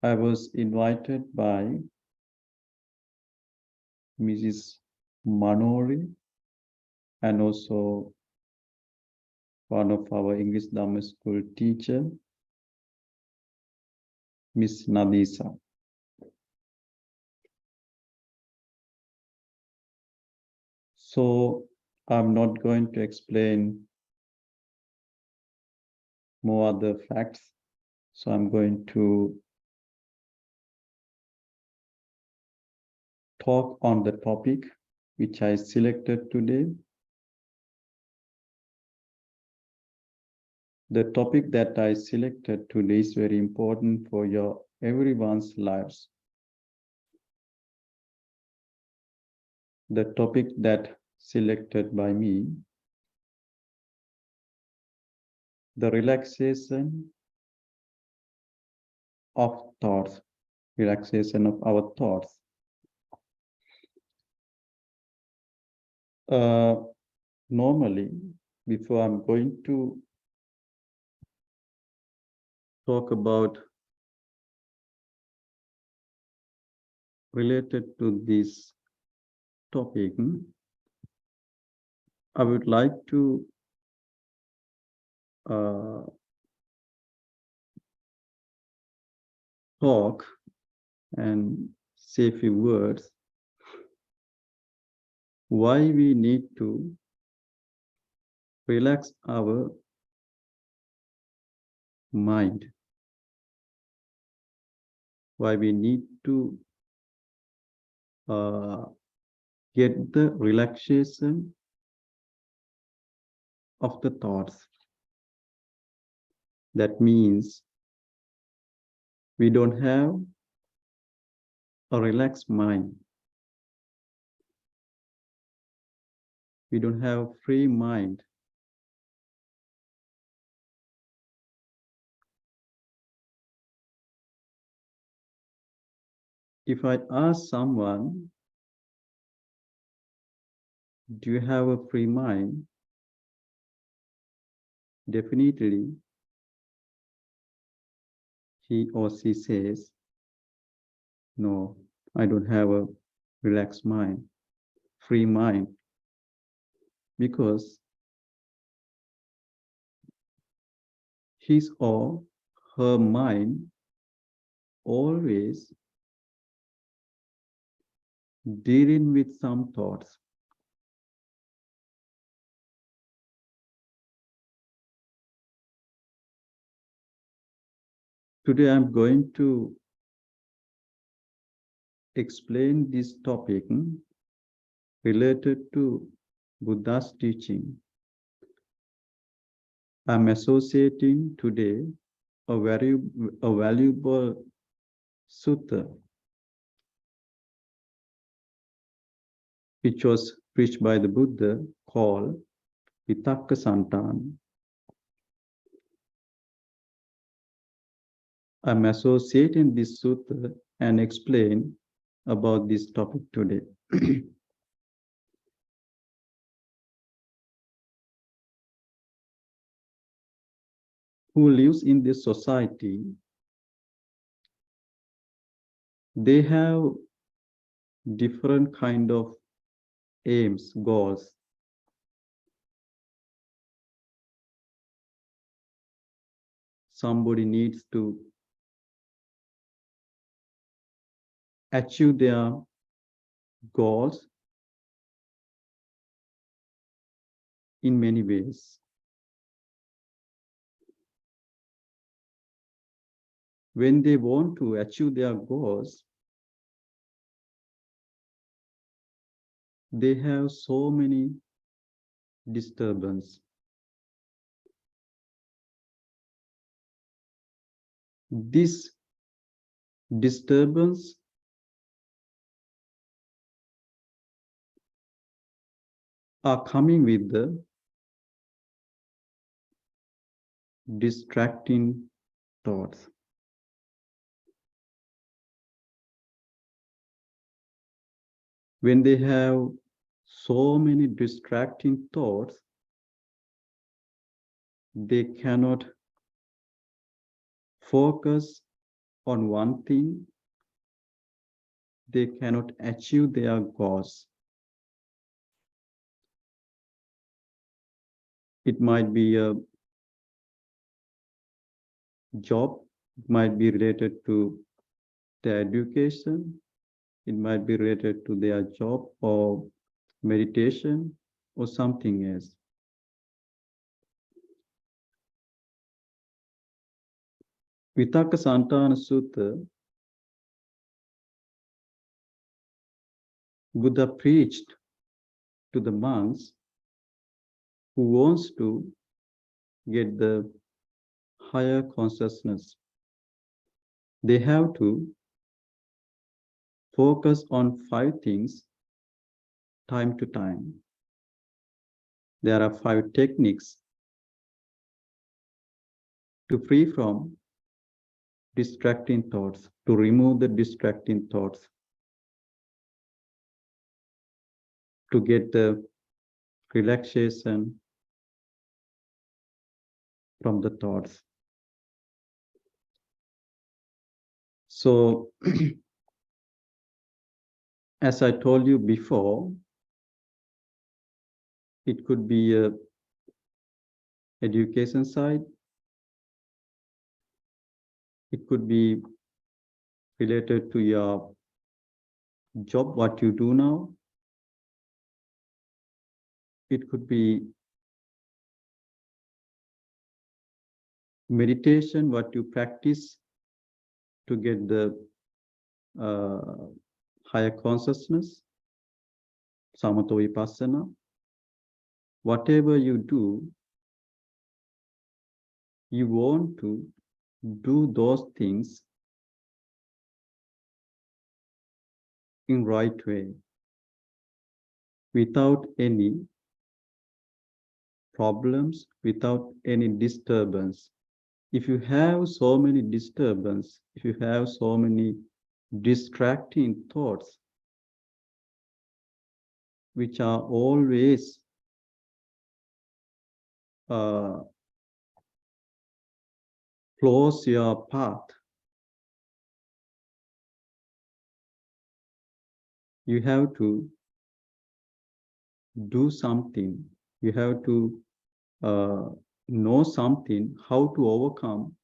I was invited by Mrs. Manori and also one of our English Dhamma school teacher, Miss Nadisa. So I'm not going to explain more other facts. So I'm going to talk on the topic which I selected today. The topic that I selected today is very important for everyone's lives. The topic that selected by me, the relaxation of thoughts, relaxation of our thoughts. Normally, before I'm going to talk about related to this topic, I would like to talk and say a few words why we need to relax our mind, why we need to get the relaxation of the thoughts. That means we don't have a relaxed mind. We don't have free mind. If I ask someone, do you have a free mind? Definitely, he or she says, no, I don't have a relaxed mind, free mind. Because his or her mind always dealing with some thoughts. Today I'm going to explain this topic related to Buddha's teaching. I'm associating today a valuable sutta which was preached by the Buddha called Vitakka. I'm associating this sutta and explain about this topic today. Who lives in this society, they have different kind of aims, goals. Somebody needs to achieve their goals in many ways. When they want to achieve their goals, they have so many disturbances. This disturbance are coming with the distracting thoughts. When they have so many distracting thoughts, they cannot focus on one thing, they cannot achieve their goals. It might be a job, it might be related to their education, it might be related to their job or meditation or something else. Vitaka Santana Sutta, Buddha preached to the monks who wants to get the higher consciousness. They have to focus on 5 things time to time. There are 5 techniques to free from distracting thoughts, to remove the distracting thoughts, to get the relaxation from the thoughts. So, as I told you before, it could be a education side, it could be related to your job, what you do now. It could be meditation, what you practice to get the higher consciousness, samatha vipassana. Whatever you do, you want to do those things in right way, without any problems, without any disturbance. If you have so many disturbance, if you have so many distracting thoughts, which are always close your path, you have to do something. You have to know something, how to overcome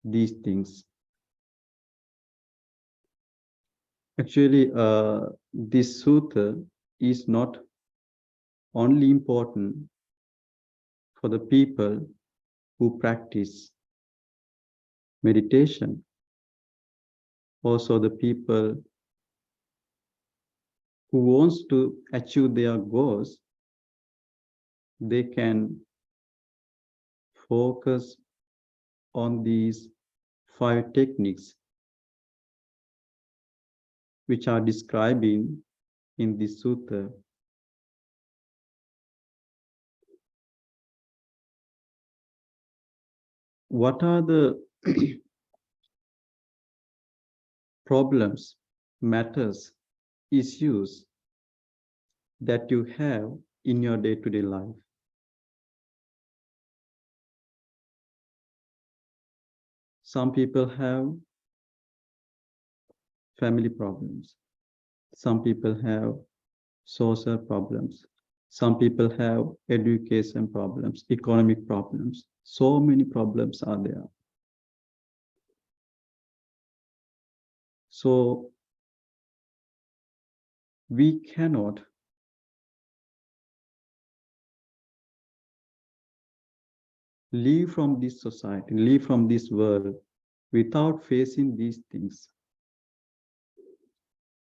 these things. Actually, this sutta is not only important for the people who practice meditation, also the people who wants to achieve their goals, they can focus on these 5 techniques which are describing in this sutta. What are the problems, matters, issues that you have in your day-to-day life? Some people have family problems. Some people have social problems. Some people have education problems, economic problems. So many problems are there. So we cannot leave from this society, leave from this world without facing these things.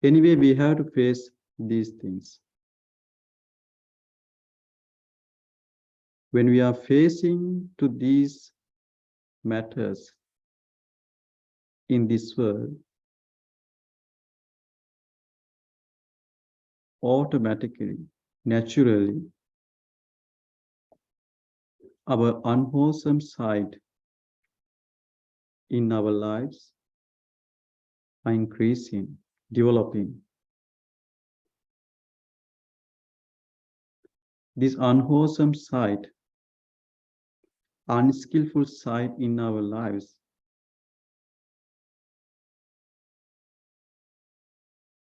Anyway, we have to face these things. When we are facing to these matters in this world, automatically, naturally, our unwholesome side in our lives are increasing, developing. This unwholesome side, unskillful side in our lives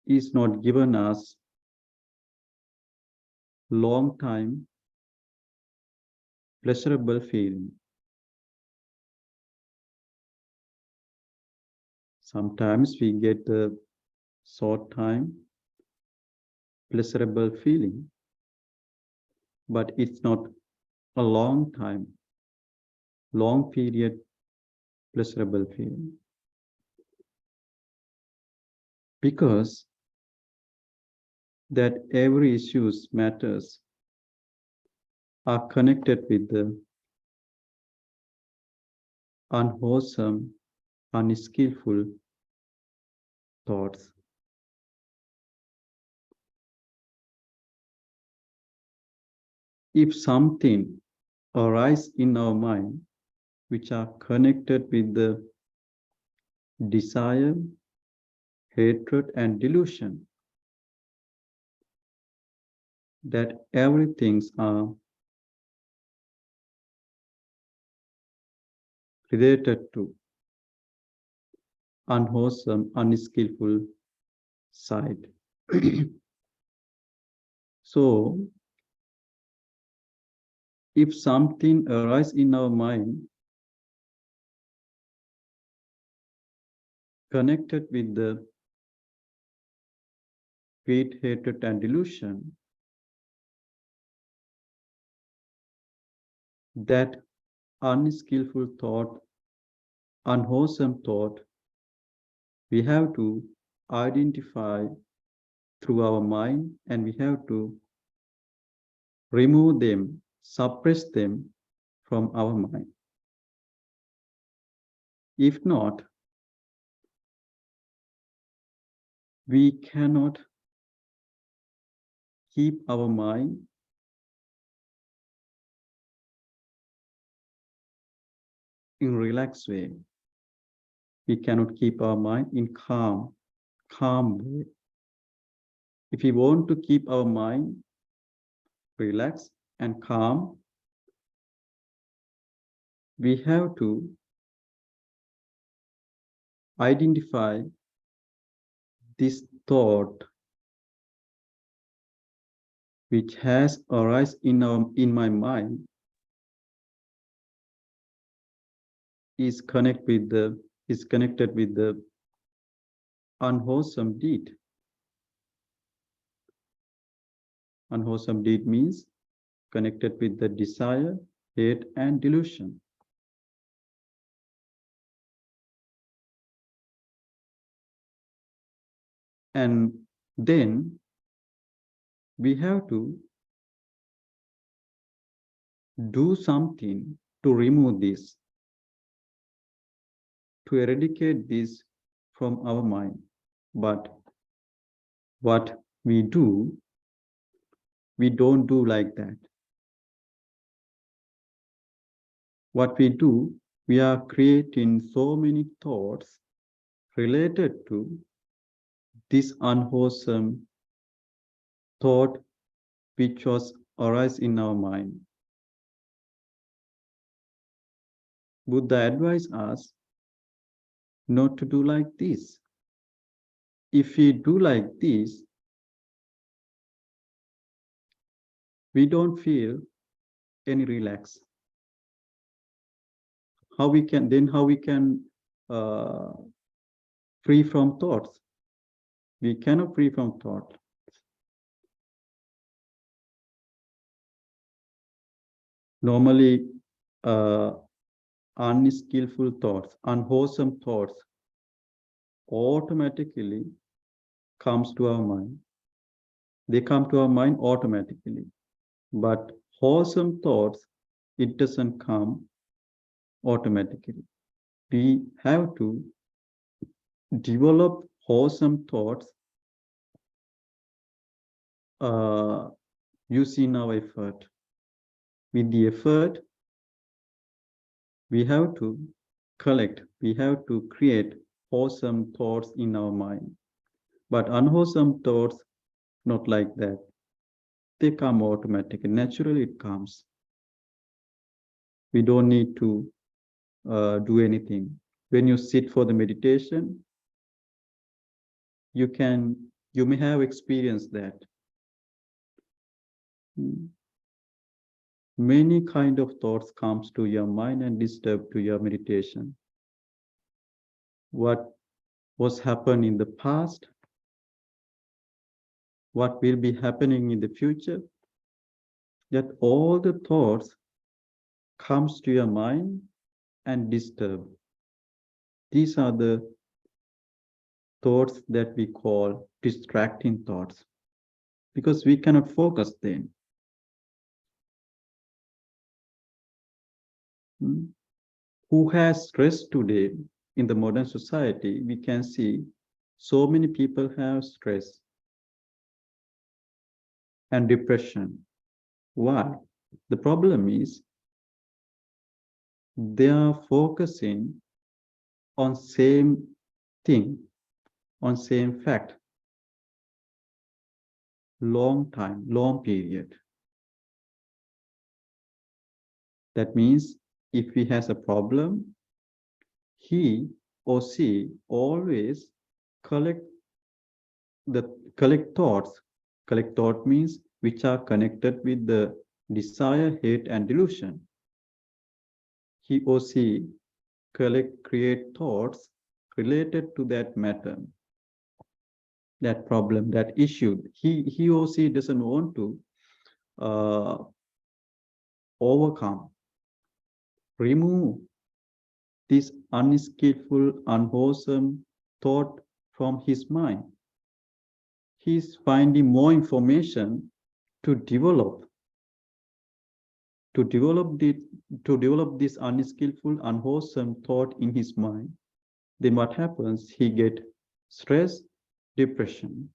is not given us long time pleasurable feeling. Sometimes we get a short time pleasurable feeling, but it's not a long time, long period pleasurable feeling. Because that every issues matters are connected with the unwholesome, unskillful thoughts. If something arises in our mind which are connected with the desire, hatred, and delusion, that everything's are related to unwholesome, unskillful side. So, if something arises in our mind connected with the greed, hatred, and delusion, that unskillful thought, unwholesome thought, we have to identify through our mind, and we have to remove them, suppress them from our mind. If not, we cannot keep our mind in relaxed way. We cannot keep our mind in calm way. If we want to keep our mind relaxed and calm, we have to identify this thought which has arisen in my mind is connected with the unwholesome deed. Unwholesome deed means connected with the desire, hate, and delusion. And then we have to do something to remove this, to eradicate this from our mind. But what we do, we don't do like that. What we do, we are creating so many thoughts related to this unwholesome thought which was arise in our mind. Buddha advised us not to do like this. If we do like this, we don't feel any relax. How we can free from thoughts? We cannot free from thought. Normally, unskillful thoughts, unwholesome thoughts automatically comes to our mind. They come to our mind automatically. But wholesome thoughts, it doesn't come automatically. We have to develop wholesome thoughts using our effort. With the effort, we have to we have to create wholesome thoughts in our mind. But unwholesome thoughts, not like that. They come automatically. Naturally, it comes. We don't need to do anything. When you sit for the meditation, you can You may have experienced that. Many kind of thoughts comes to your mind and disturb to your meditation. What was happened in the past, what will be happening in the future, that all the thoughts comes to your mind and disturb. These are the thoughts that we call distracting thoughts, because we cannot focus then. Who has stress today in the modern society? We can see so many people have stress and depression. Why? The problem is they are focusing on same thing, on same fact, long time, long period. That means if he has a problem, he or she always collect thoughts. Collect thought means which are connected with the desire, hate, and delusion. He or she create thoughts related to that matter, that problem, that issue. He or she doesn't want to overcome, remove this unskillful, unwholesome thought from his mind. He's finding more information to develop this unskillful, unwholesome thought in his mind. Then what happens? He get stress, depression.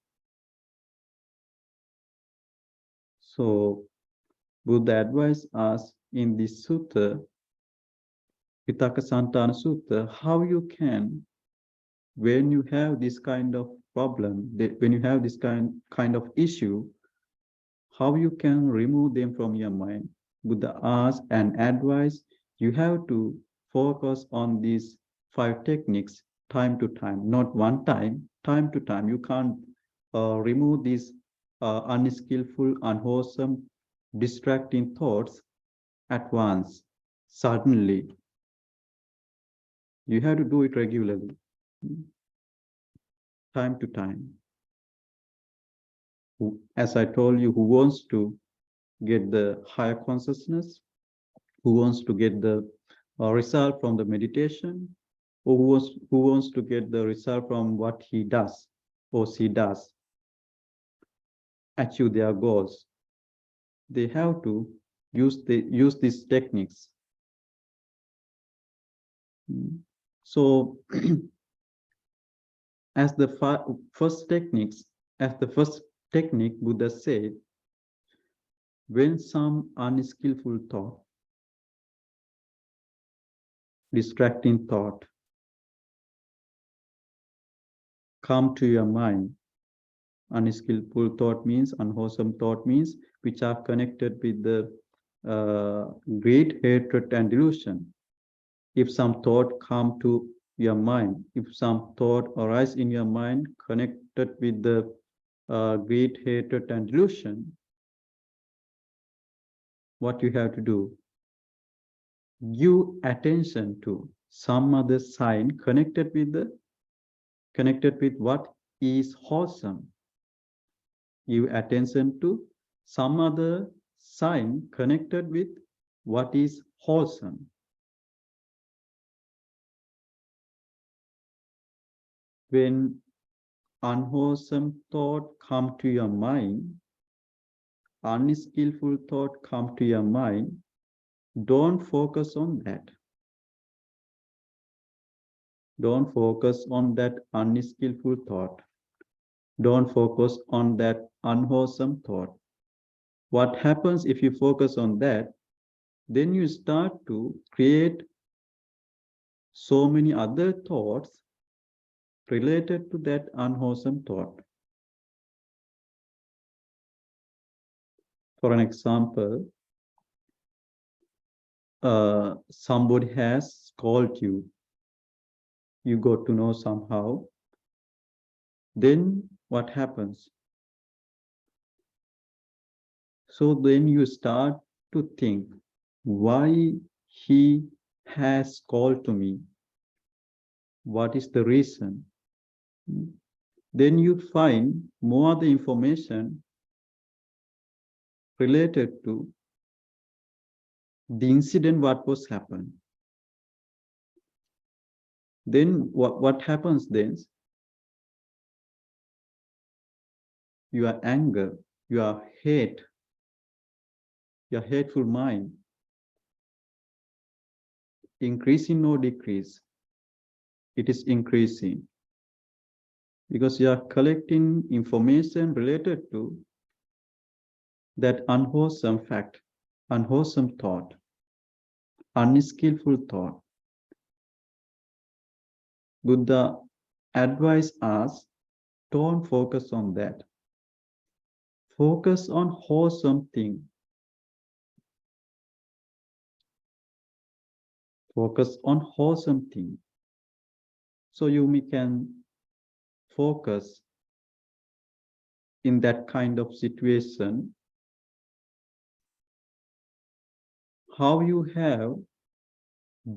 So Buddha advised us in this sutta, Vitakasantana Sutta, how you can, when you have this kind of problem, when you have this kind of issue, how you can remove them from your mind. Buddha asked and advised, you have to focus on these 5 techniques time to time, not one time, time to time. You can't remove these unskillful, unwholesome, distracting thoughts at once, suddenly. You have to do it regularly, time to time. As I told you, who wants to get the higher consciousness, who wants to get the result from the meditation, or who wants to get the result from what he does or she does, achieve their goals, they have to use these techniques. So as the first technique, Buddha said, when some unskillful thought, distracting thought come to your mind, unskillful thought means, unwholesome thought means, which are connected with the greed, hatred, and delusion. If some thought come to your mind, if some thought arise in your mind connected with the greed, hatred, and delusion, what you have to do? Give attention to some other sign connected with what is wholesome. Give attention to some other sign connected with what is wholesome. When unwholesome thought come to your mind, unskillful thought come to your mind, don't focus on that. Don't focus on that unskillful thought. Don't focus on that unwholesome thought. What happens if you focus on that? Then you start to create so many other thoughts related to that unwholesome thought. For an example, somebody has scolded you. You got to know somehow. Then what happens? So then you start to think why he has called to me. What is the reason? Then you find more other information related to the incident what was happened. Then what happens then? Your anger, your hate, your hateful mind, increasing or decrease? It is increasing because you are collecting information related to that unwholesome fact, unwholesome thought, unskillful thought. Buddha advised us, don't focus on that. Focus on wholesome thing. Focus on wholesome thing. So you can focus in that kind of situation, how you have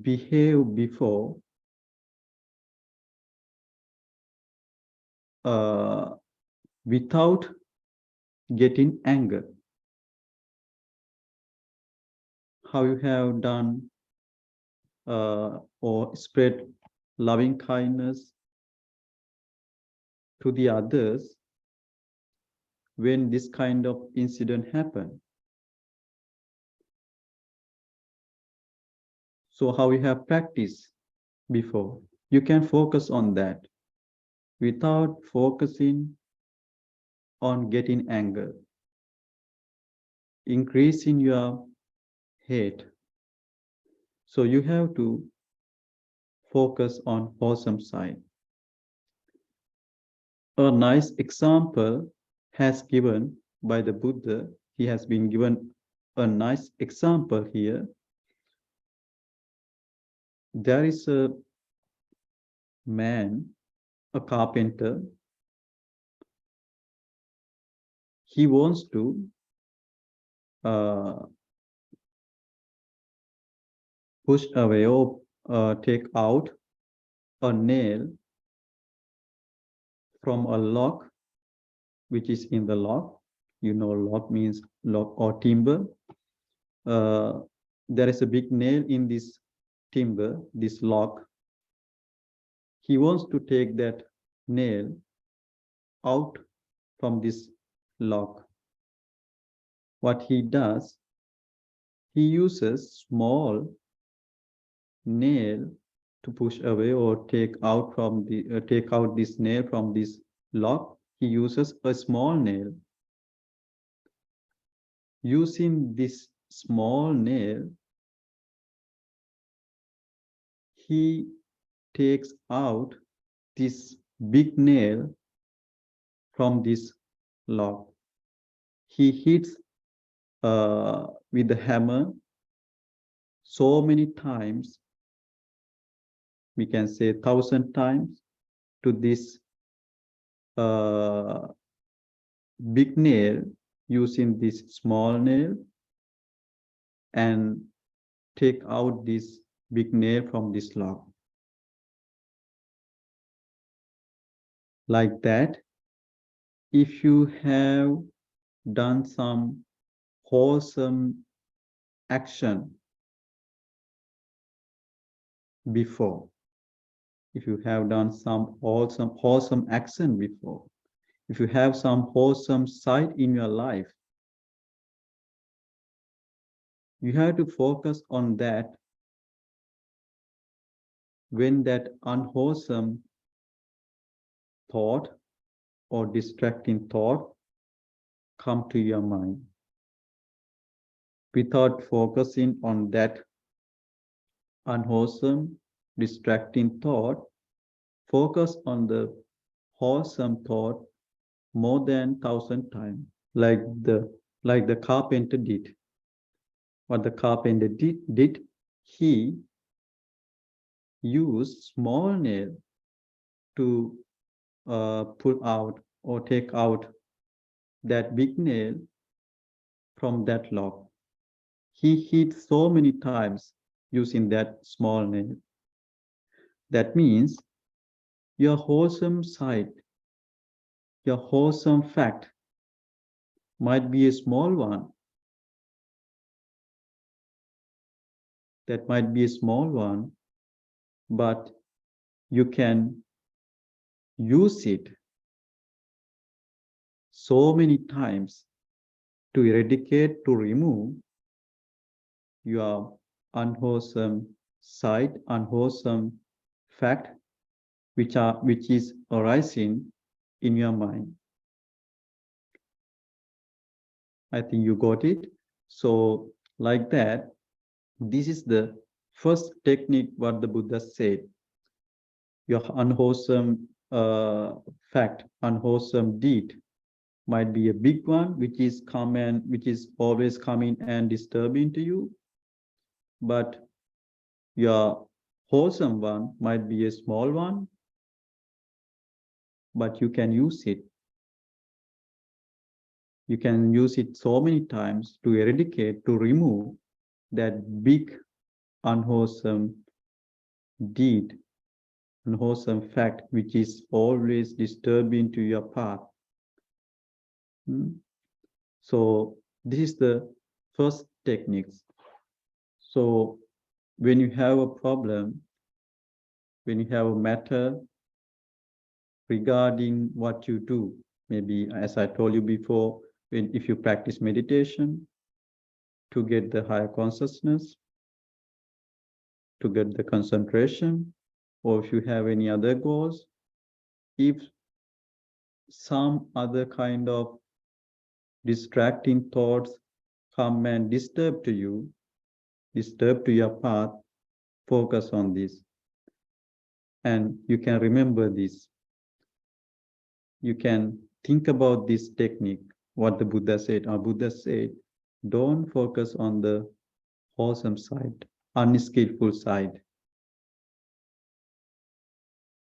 behaved before without getting anger. How you have done or spread loving kindness to the others when this kind of incident happened. So how you have practiced before, you can focus on that without focusing on getting anger, increasing your hate. So you have to focus on wholesome side. A nice example has given by the Buddha. He has been given a nice example here. There is a man, a carpenter. He wants to push away or take out a nail from a log which is in the log. You know, log means log or timber. There is a big nail in this timber, this log. He wants to take that nail out from this log. What he does, he uses small nail to push away or take out from the take out this nail from this log. He uses a small nail. Using this small nail, he takes out this big nail from this log. He hits with the hammer so many times, we can say 1,000 times, to this big nail using this small nail and take out this big nail from this log. Like that, if you have done some wholesome action before, if you have done some wholesome action before, if you have some wholesome side in your life, you have to focus on that when that unwholesome thought or distracting thought come to your mind. Without focusing on that unwholesome, distracting thought, focus on the wholesome thought more than 1,000 times, like the carpenter did. What the carpenter did, he used small nail to pull out or take out that big nail from that lock. He hit so many times using that small nail. That means your wholesome side, your wholesome fact might be a small one. That might be a small one, but you can use it so many times to eradicate, to remove your unwholesome side, unwholesome fact, which is arising in your mind. I think you got it. So like that, this is the first technique what the Buddha said. Your unwholesome fact, unwholesome deed might be a big one, which is always coming and disturbing to you. But your wholesome one might be a small one, but you can use it. You can use it so many times to eradicate, to remove that big unwholesome deed, unwholesome fact, which is always disturbing to your path. So this is the first techniques. So when you have a problem, when you have a matter regarding what you do, maybe as I told you before, if you practice meditation to get the higher consciousness, to get the concentration, or if you have any other goals, if some other kind of distracting thoughts come and disturb to you, disturb to your path, focus on this. And you can remember this. You can think about this technique, what the Buddha said. Our Buddha said, don't focus on the wholesome side, unskillful side.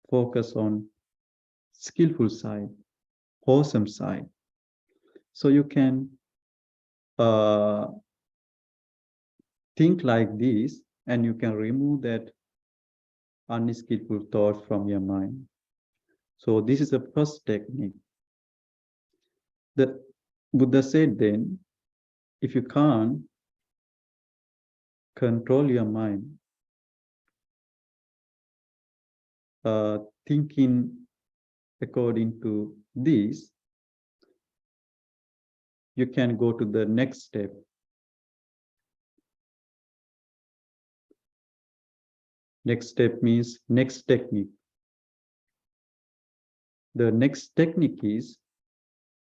Focus on skillful side, wholesome side. So you can think like this, and you can remove that unskillful thoughts from your mind. So this is the first technique. The Buddha said then, if you can't control your mind, thinking according to this, you can go to the next step. Next step means next technique. The next technique is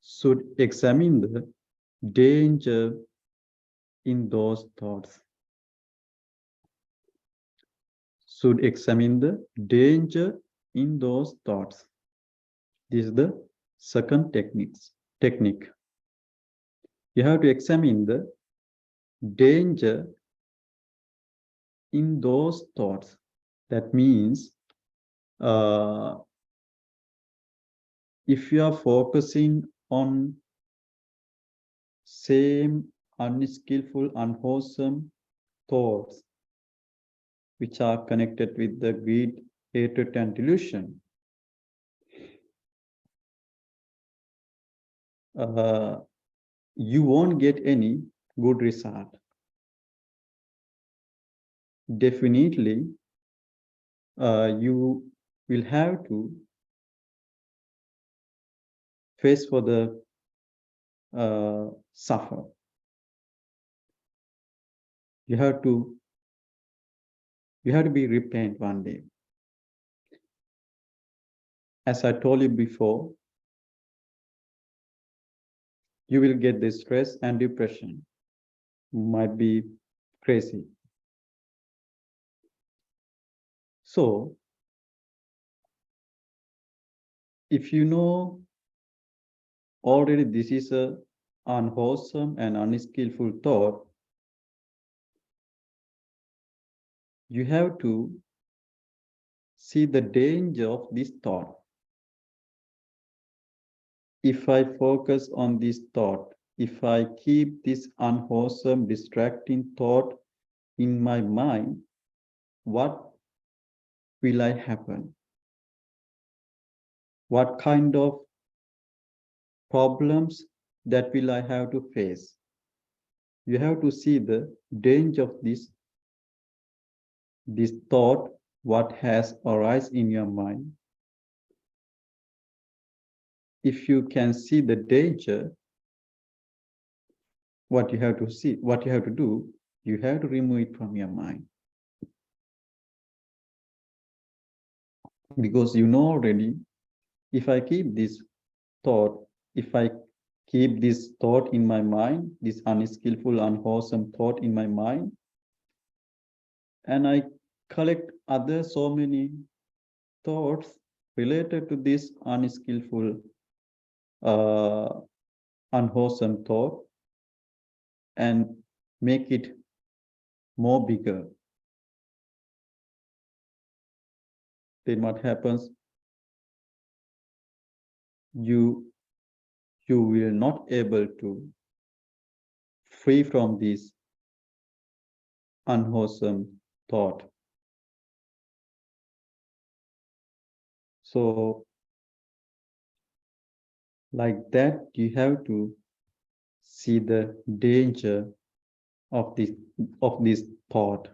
should examine the danger in those thoughts. Should examine the danger in those thoughts. This is the second technique. You have to examine the danger in those thoughts. That means if you are focusing on same unskillful, unwholesome thoughts, which are connected with the greed, hatred, and delusion, you won't get any good result. Definitely, you will have to face for the suffer. You have to be repent one day. As I told you before, you will get this stress and depression. Might be crazy. So, if you know already this is a unwholesome and unskillful thought, you have to see the danger of this thought. if I focus on this thought, if I keep this unwholesome, distracting thought in my mind, what will I happen? What kind of problems that will I have to face? You have to see the danger of this thought, what has arisen in your mind. If you can see the danger, what you have to see, what you have to do, you have to remove it from your mind. Because you know already, if I keep this thought, if I keep this thought in my mind, this unskillful, unwholesome thought in my mind, and I collect other so many thoughts related to this unskillful, uh, unwholesome thought, and make it more bigger, then what happens? You will not able to free from this unwholesome thought. So like that, you have to see the danger of this thought.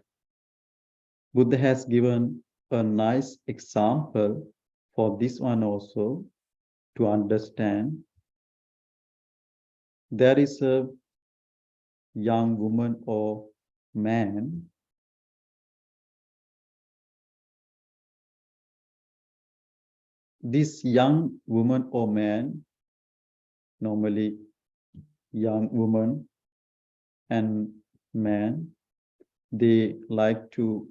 Buddha has given a nice example for this one also to understand. There is a young woman or man. This young woman or man, normally young woman and man, they like to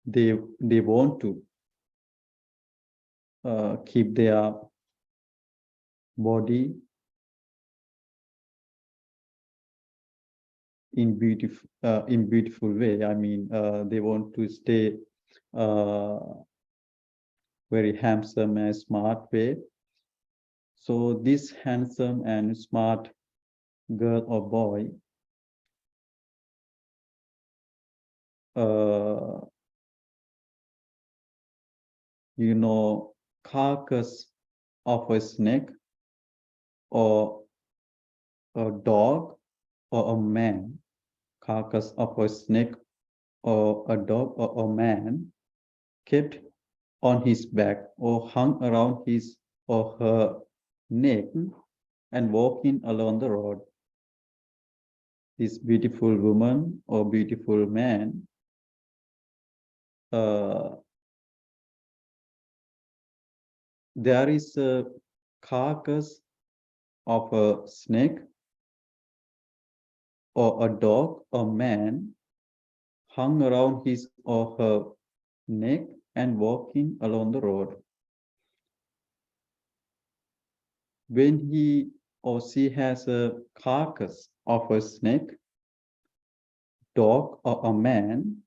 they want to keep their body in beautiful way. I mean, they want to stay very handsome and smart way. So this handsome and smart girl or boy, you know, carcass of a snake or a dog or a man, carcass of a snake or a dog or a man kept on his back or hung around his or her neck and walking along the road. This beautiful woman or beautiful man, there is a carcass of a snake or a dog or man hung around his or her neck and walking along the road. When he or she has a carcass of a snake, dog, or a man,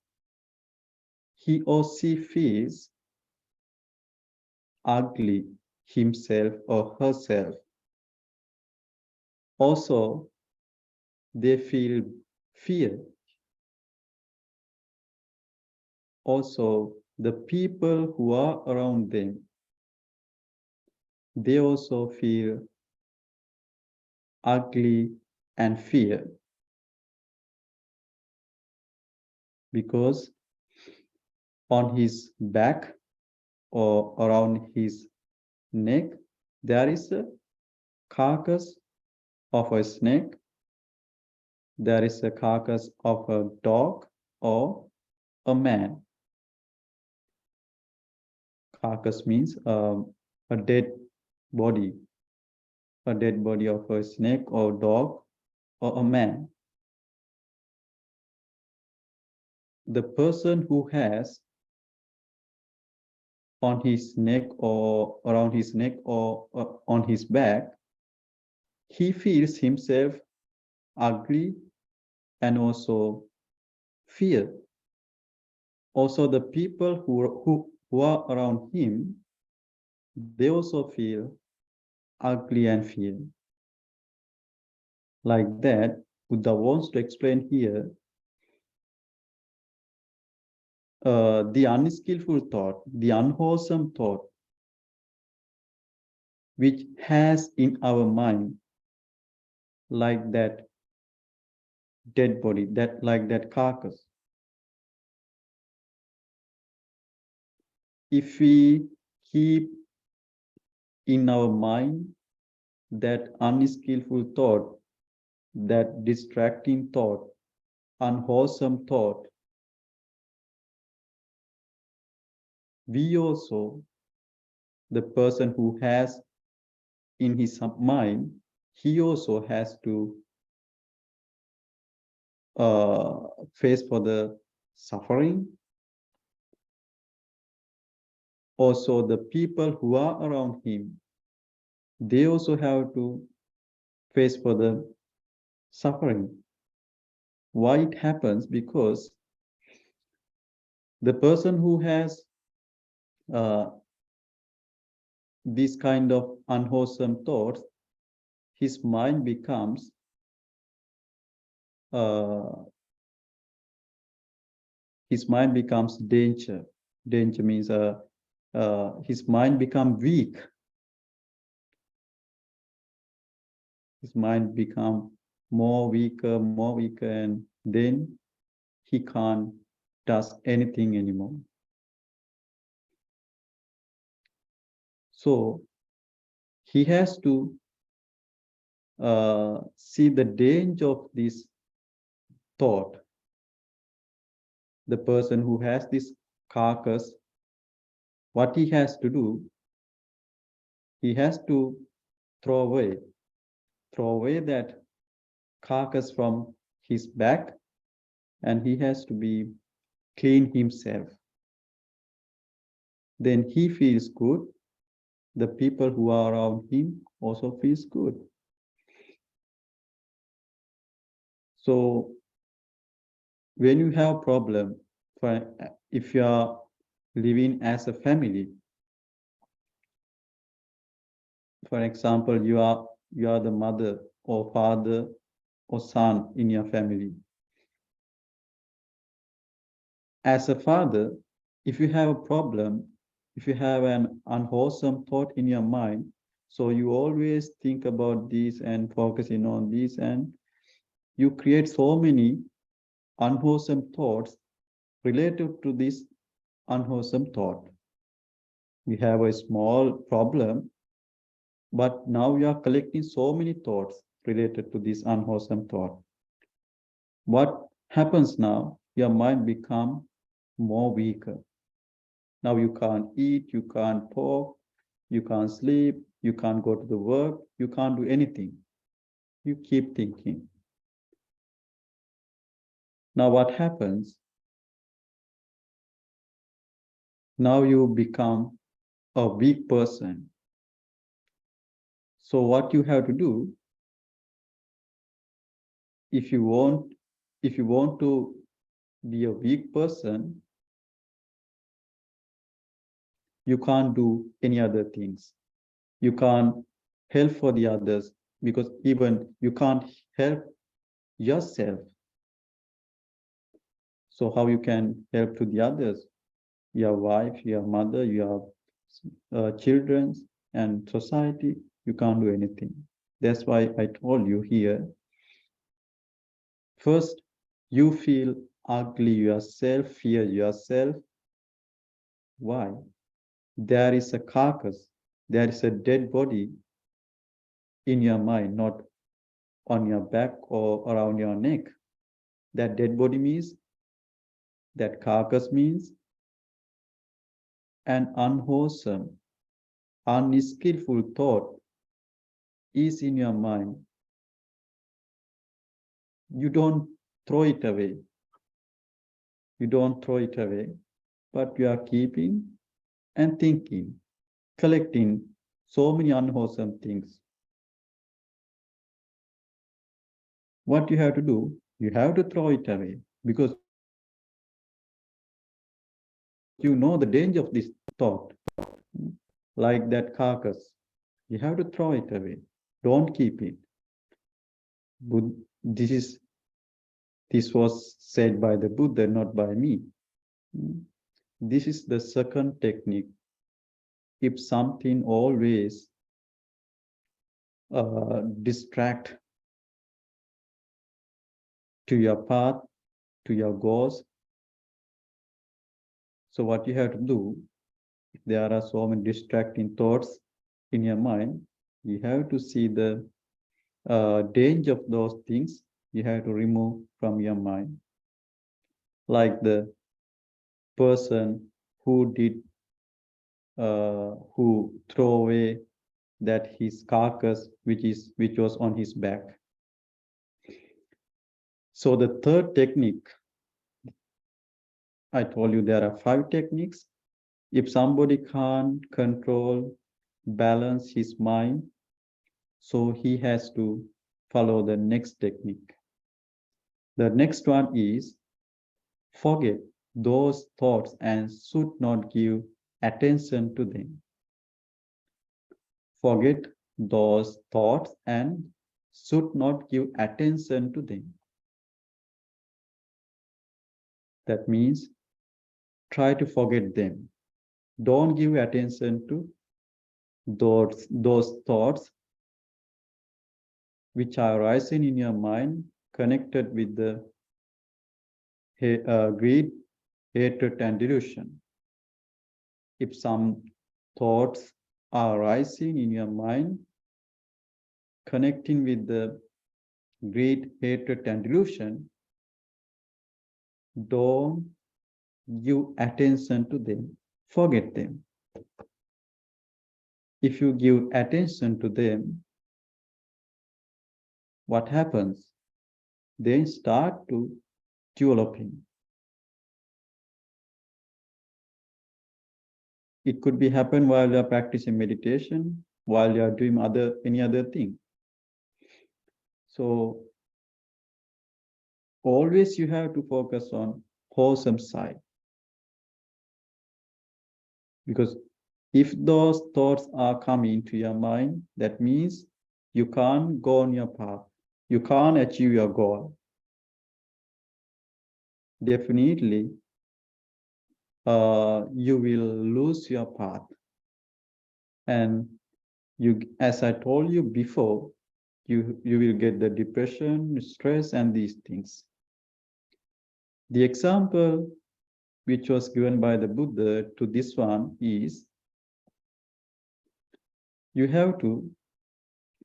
he or she feels ugly himself or herself. Also, they feel fear. Also, the people who are around them, they also feel ugly and fear. Because on his back or around his neck, there is a carcass of a snake, there is a carcass of a dog or a man. Carcass means a dead body, a dead body of a snake or dog or a man. The person who has on his neck or around his neck or on his back, he feels himself ugly and also fear. Also, the people who are around him, they also feel ugly and fear. Like that, Buddha wants to explain here the unskillful thought, the unwholesome thought, which has in our mind like that dead body, that like that carcass. If we keep in our mind that unskillful thought, that distracting thought, unwholesome thought, we also, the person who has in his mind, he also has to uh, face for the suffering. Also, the people who are around him, they also have to face for the suffering. Why it happens? Because the person who has uh, this kind of unwholesome thoughts, his mind becomes uh, danger. Danger means his mind become weak. His mind become more weaker, and then he can't does anything anymore. So he has to see the danger of this thought. The person who has this carcass, what he has to do, he has to throw away that carcass from his back, and he has to be clean himself. Then he feels good. The people who are around him also feels good. So when you have problem, if you are living as a family, for example, you are the mother or father or son in your family. As a father, if you have a problem, if you have an unwholesome thought in your mind, so you always think about this and focusing on this, and you create so many unwholesome thoughts related to this unwholesome thought. You have a small problem, but now you are collecting so many thoughts related to this unwholesome thought. What happens now? Your mind becomes more weaker. Now you can't eat, you can't talk, you can't sleep, you can't go to the work, you can't do anything. You keep thinking. Now what happens? Now you become a weak person. So what you have to do, if you want, if you want to be a weak person, you can't do any other things. You can't help for the others, because even you can't help yourself. So how you can help to the others? Your wife, your mother, your children, and society, you can't do anything. That's why I told you here, first, you feel ugly yourself, fear yourself. Why? There is a carcass, there is a dead body in your mind, not on your back or around your neck. That dead body means, that carcass means an unwholesome, unskillful thought is in your mind. You don't throw it away. You don't throw it away, but you are keeping and thinking, collecting so many unwholesome things. What you have to do, you have to throw it away, because you know the danger of this thought. What you have to do, like that carcass. You have to throw it away. Don't keep it. This was said by the Buddha, not by me. This is the second technique. If something always distract to your path, to your goals, so what you have to do, if there are so many distracting thoughts in your mind, you have to see the danger of those things. You have to remove from your mind. Like the person who who throw away that his carcass which was on his back. So the third technique, I told you there are 5 techniques. If somebody can't control, balance his mind, so he has to follow the next technique. The next one is forget those thoughts and should not give attention to them. Forget those thoughts and should not give attention to them. That means try to forget them. Don't give attention to those thoughts which are rising in your mind connected with the greed, hatred, and delusion. If some thoughts are rising in your mind connecting with the greed, hatred, and delusion, don't give attention to them. Forget them. If you give attention to them, what happens? They start to developing. It could be happen while you are practicing meditation, while you are doing any other thing. So always you have to focus on wholesome side. Because if those thoughts are coming to your mind, that means you can't go on your path. You can't achieve your goal. Definitely, you will lose your path. And you, as I told you before, you will get the depression, stress, and these things. The example which was given by the Buddha to this one is you have to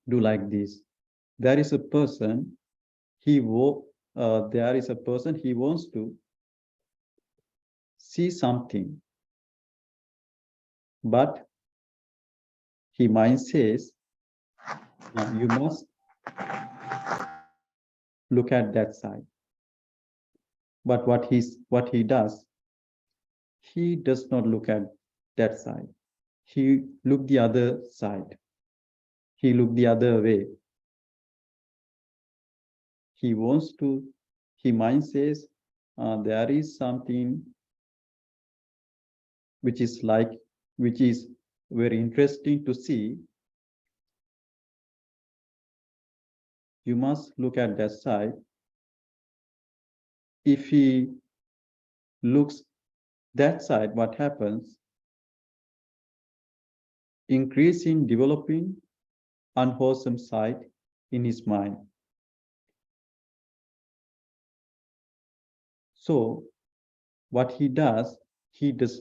do like this. There is a person, there is a person, he wants to see something, but his mind says, you must look at that side. But what he does, he does not look at that side. He look the other side. He look the other way. He wants to, his mind says, there is something which is very interesting to see. You must look at that side. If he looks that side, what happens? Increase in developing unwholesome side in his mind. So what he does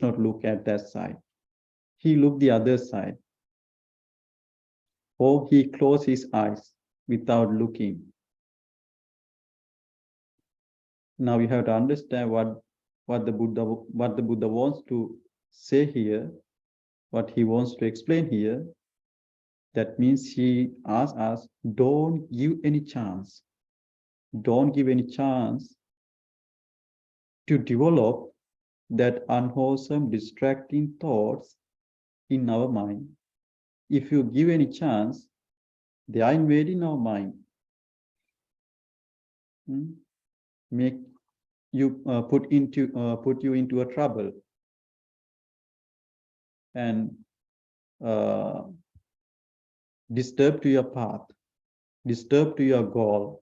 not look at that side. He look the other side. Or he close his eyes without looking. Now you have to understand what the Buddha wants to say here, what he wants to explain here. That means he asks us, don't give any chance. Don't give any chance to develop that unwholesome, distracting thoughts in our mind. If you give any chance, they are invading our mind. Make you put you into a trouble. And uh, disturb to your path, disturb to your goal.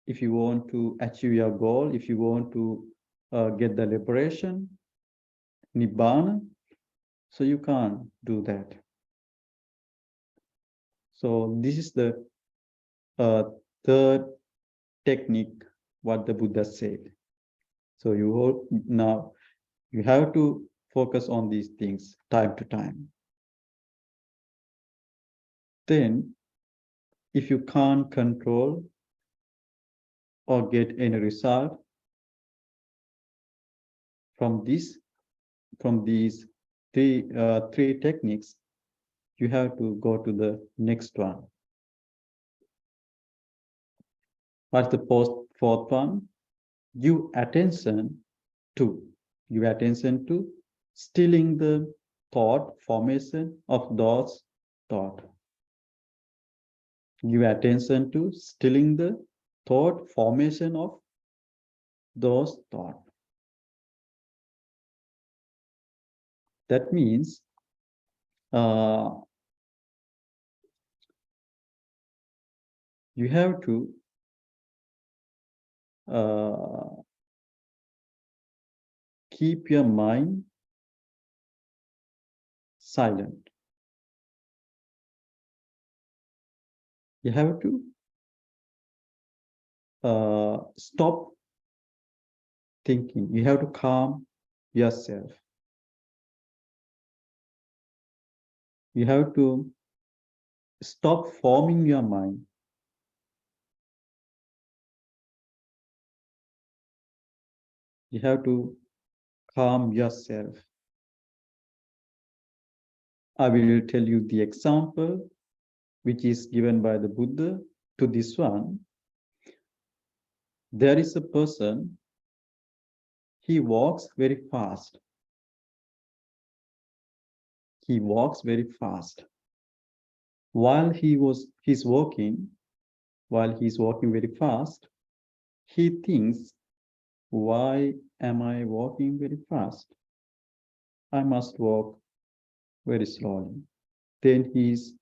If you want to achieve your goal, if you want to get the liberation, nibbana, so you can't do that. So this is the third technique what the Buddha said. So now you have to focus on these things time to time. Then, if you can't control or get any result from these three techniques, you have to go to the next one. What's the fourth one? Give attention to stilling the thought formation of those thought. Give attention to stilling the thought formation of those thought. That means you have to keep your mind silent. You have to stop thinking. You have to calm yourself. You have to stop forming your mind. You have to calm yourself. I will tell you the example which is given by the Buddha to this one. There is a person, he walks very fast. He walks very fast. While he's walking very fast, he thinks, why am I walking very fast? I must walk very slowly. Then he's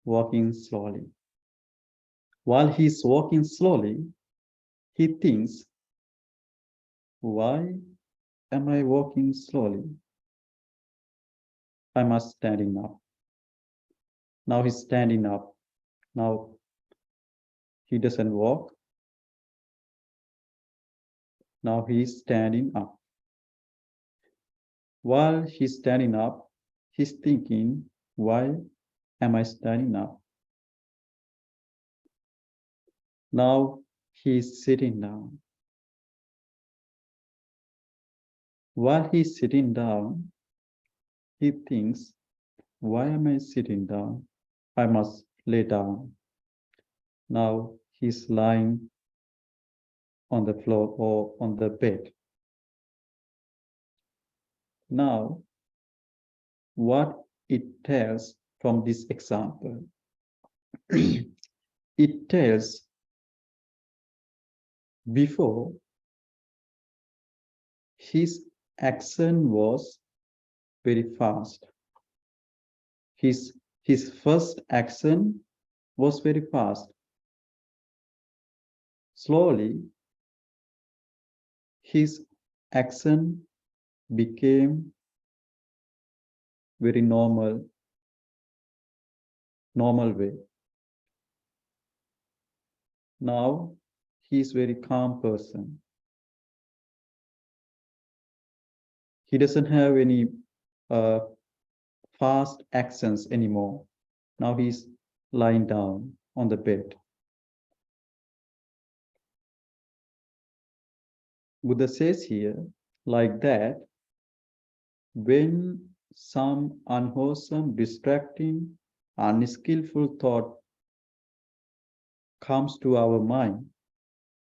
walking slowly. While he's walking slowly, he thinks, why am I walking slowly? I must standing up. Now he's standing up. Now he doesn't walk. Now he's standing up. While he's standing up, he's thinking, why am I standing up? Now he's sitting down. While he's sitting down, he thinks, why am I sitting down? I must lay down. Now he's lying on the floor or on the bed. Now, what it tells from this example, it tells before his action was very fast. His first action was very fast. Slowly, his action became very normal way. Now he is very calm person. He doesn't have any fast actions anymore. Now he's lying down on the bed. Buddha says here, like that, when some unwholesome, distracting, unskillful thought comes to our mind,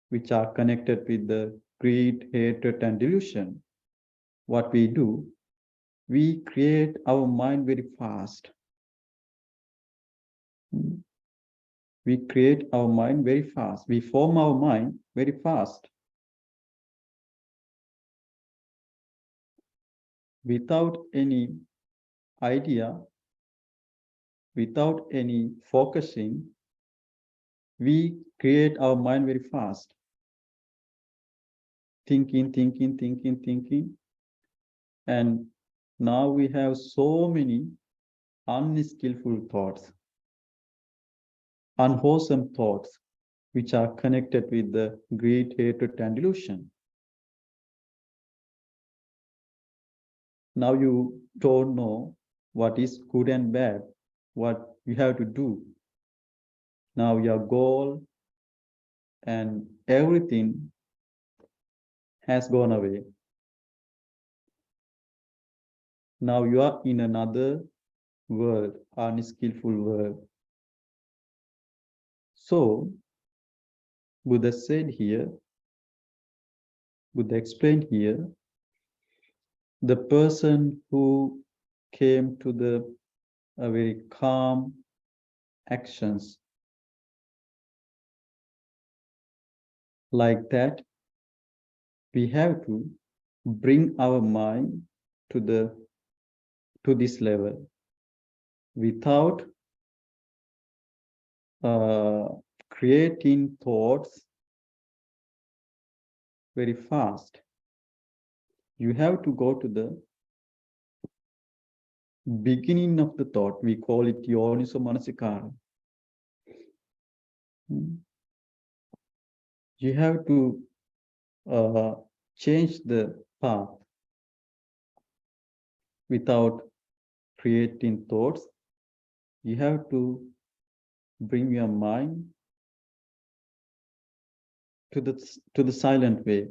which are connected with the greed, hatred, and delusion, what we do, we create our mind very fast. We create our mind very fast. We form our mind very fast. without any idea, without any focusing, we create our mind very fast. Thinking. And now we have so many unskillful thoughts, unwholesome thoughts, which are connected with the greed, hatred, and delusion. Now you don't know what is good and bad, what you have to do. Now your goal and everything has gone away. Now you are in another world, unskillful world. So Buddha said here, Buddha explained here, the person who came to the very calm actions like that, we have to bring our mind to this level without creating thoughts very fast. You have to go to the beginning of the thought. We call it yoniso manasikara. You have to change the path without creating thoughts. You have to bring your mind to the silent way.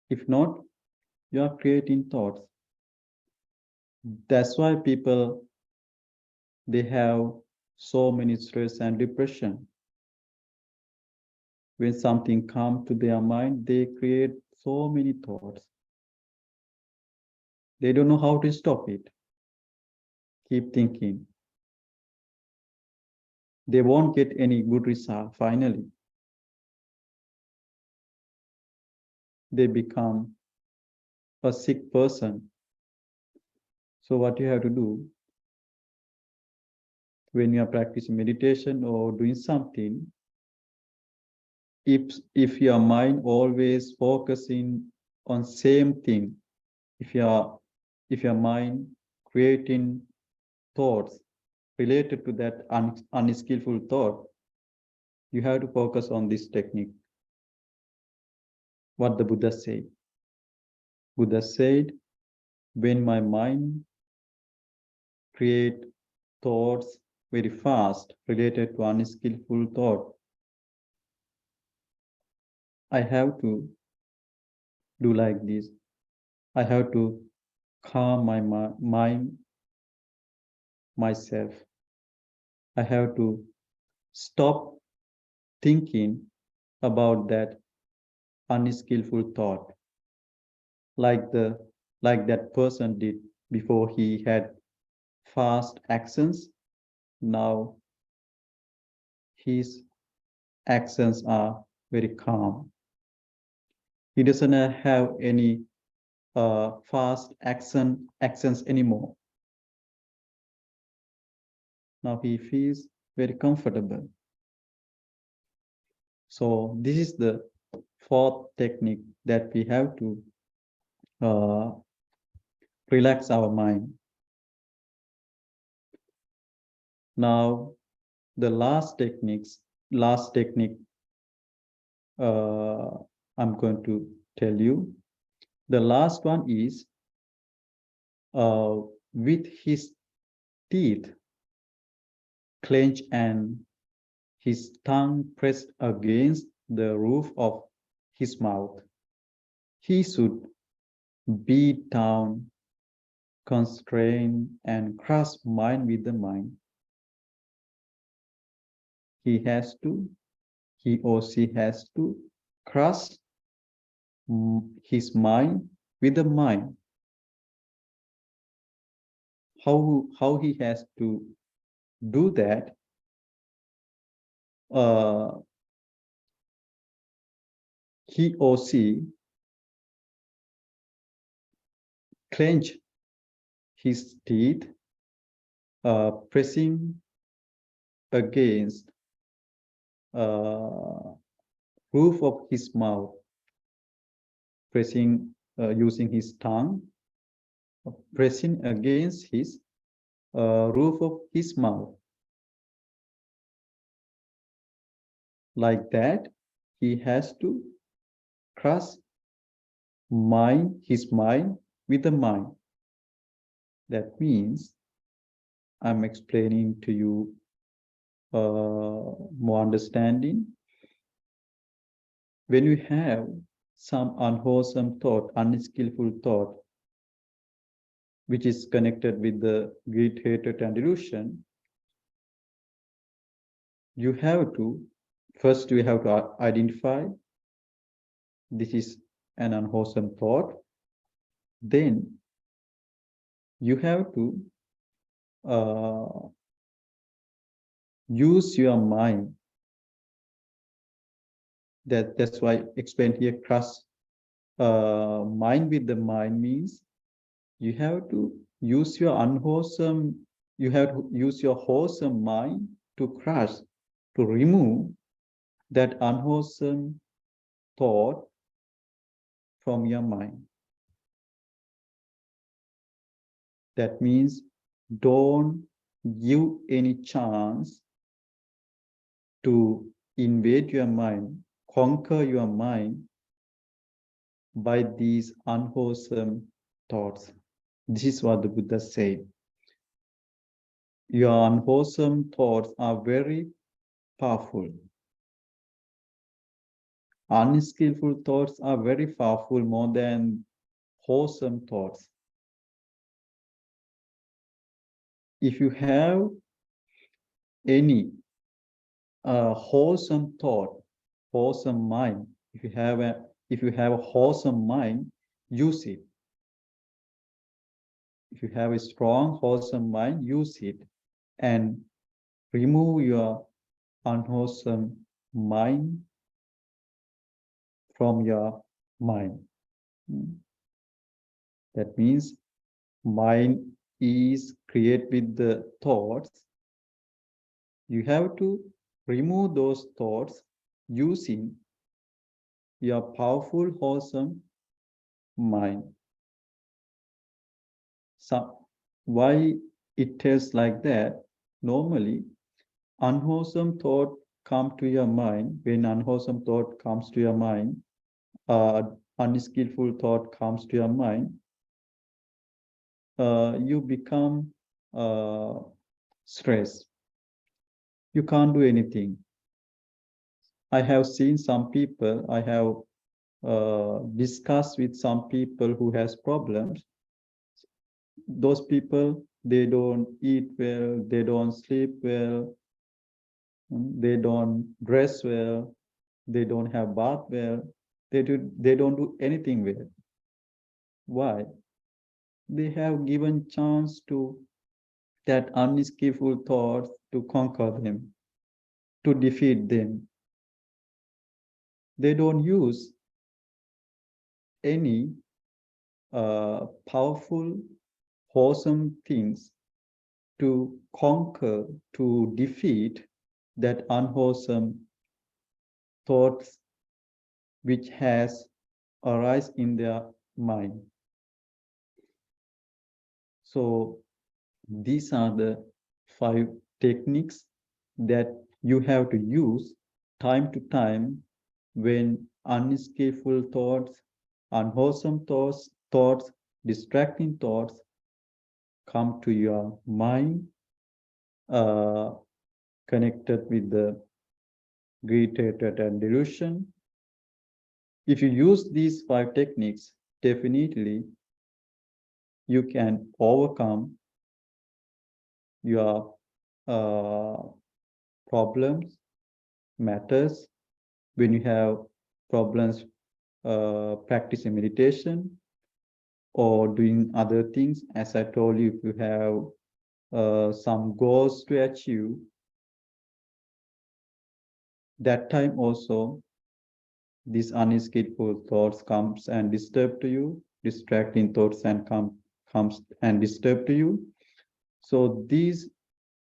If not, you are creating thoughts. That's why people, they have so many stress and depression. When something comes to their mind, they create so many thoughts. They don't know how to stop it. Keep thinking. They won't get any good result finally. They become a sick person. So what you have to do when you are practicing meditation or doing something, if your mind always focusing on same thing, if your mind creating thoughts related to that unskillful thought, you have to focus on this technique. What the Buddha said. Buddha said, when my mind create thoughts very fast related to unskillful thought, I have to do like this. I have to calm my mind myself. I have to stop thinking about that unskillful thought like that person did before he had fast actions. Now his actions are very calm. He doesn't have any fast actions anymore. Now he feels very comfortable. So this is the fourth technique that we have to relax our mind. Now the last technique I'm going to tell you. The last one is with his teeth clenched and his tongue pressed against the roof of his mouth, he should beat down, constrain, and crush mind with the mind. He or she has to crush his mind with the mind. How he has to do that? He or she clench his teeth, pressing against roof of his mouth, pressing using his tongue, pressing against his roof of his mouth. Like that, he has to crush his mind with the mind. That means I'm explaining to you more understanding. When you have some unwholesome thought, unskillful thought, which is connected with the greed, hatred, and delusion, you have to identify this is an unwholesome thought. Then you have to use your mind. That's why I explained here, crush mind with the mind means you have to use your wholesome mind to crush, to remove that unwholesome thought from your mind. That means don't give any chance to invade your mind, conquer your mind by these unwholesome thoughts. This is what the Buddha said. Your unwholesome thoughts are very powerful. Unskillful thoughts are very powerful, more than wholesome thoughts. If you have any wholesome thought, wholesome mind, if you have a wholesome mind, use it. If you have a strong wholesome mind, use it and remove your unwholesome mind from your mind. That means mind is created with the thoughts. You have to remove those thoughts using your powerful, wholesome mind. So why it tells like that? Normally, unwholesome thought come to your mind. When unwholesome thought comes to your mind, unskillful thought comes to your mind, you become stressed. You can't do anything. I have seen some people, I have discussed with some people who has problems. Those people, they don't eat well, they don't sleep well, they don't dress well, they don't have bath well, they don't do anything well. Why? They have given chance to that unskillful thoughts to conquer them, to defeat them. They don't use any powerful, wholesome things to conquer, to defeat that unwholesome thoughts which has arise in their mind. So these are the 5 techniques that you have to use time to time when unskillful thoughts, unwholesome thoughts, distracting thoughts come to your mind, connected with the greed, hatred, and delusion. If you use these 5 techniques, definitely you can overcome your problems, matters. When you have problems practicing meditation or doing other things, as I told you, if you have some goals to achieve, that time also these unskillful thoughts comes and disturb to you, distracting thoughts and come comes and disturb to you. So these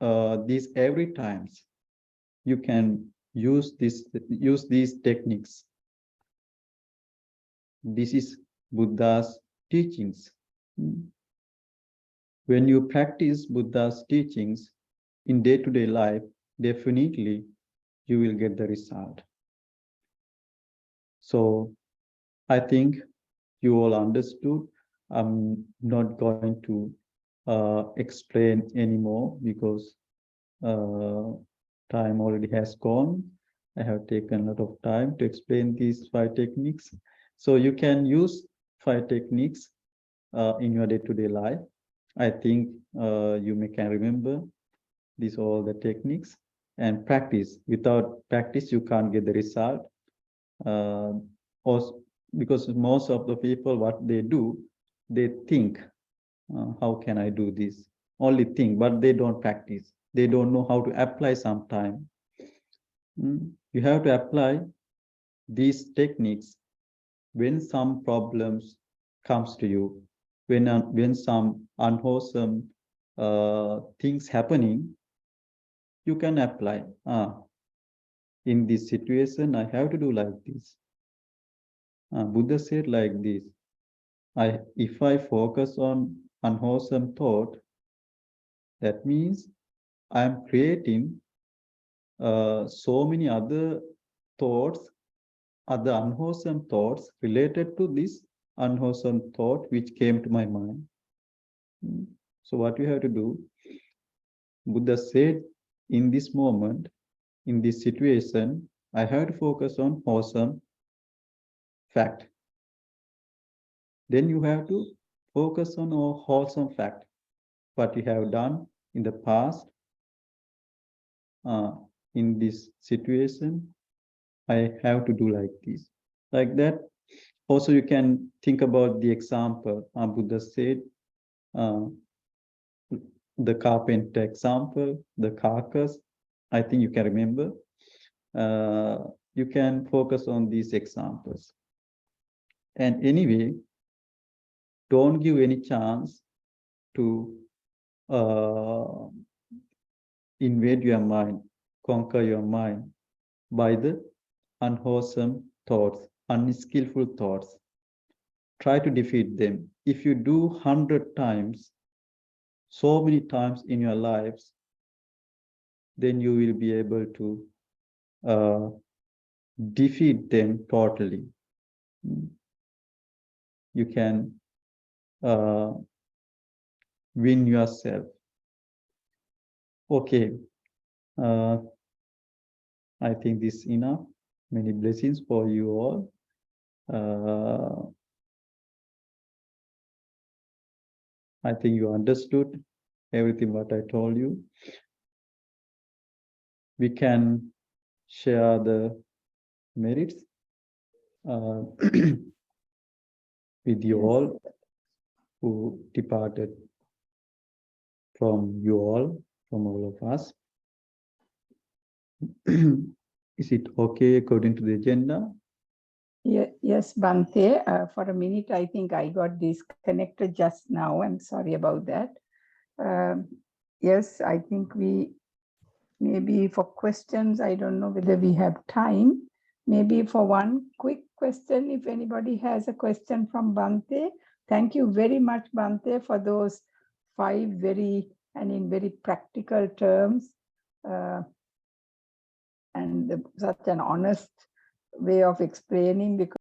every times you can use these techniques. This is Buddha's teachings. When you practice Buddha's teachings in day-to-day life, definitely you will get the result. So I think you all understood. I'm not going to explain anymore because time already has gone. I have taken a lot of time to explain these 5 techniques. So you can use 5 techniques in your day-to-day life. I think you can remember these all the techniques and practice. Without practice, you can't get the result. Also, because most of the people, what they do, they think, how can I do this? Only think, but they don't practice. They don't know how to apply sometime. You have to apply these techniques when some problems comes to you, when some unwholesome things happening, you can apply. In this situation, I have to do like this. Buddha said like this. If I focus on unwholesome thought, that means I am creating so many other thoughts, other unwholesome thoughts related to this unwholesome thought which came to my mind. So what you have to do, Buddha said, in this moment, in this situation, I have to focus on wholesome fact. Then you have to focus on a wholesome fact, what you have done in the past. In this situation, I have to do like this. Like that. Also, you can think about the example. Buddha said, the carpenter example, the carcass. I think you can remember. You can focus on these examples. And anyway, don't give any chance to invade your mind, conquer your mind by the unwholesome thoughts, unskillful thoughts. Try to defeat them. If you do 100 times, so many times in your lives, then you will be able to defeat them totally. You can win yourself. Okay. I think this is enough. Many blessings for you all. I think you understood everything what I told you. We can share the merits with you all who departed from you all, from all of us. Is it okay according to the agenda? Yes, Bhante. For a minute, I think I got disconnected just now. I'm sorry about that. Yes, I think we, maybe for questions, I don't know whether we have time. Maybe for one quick question, if anybody has a question from Bhante. Thank you very much, Bhante, for those 5 very, and in very practical terms, and such an honest way of explaining, because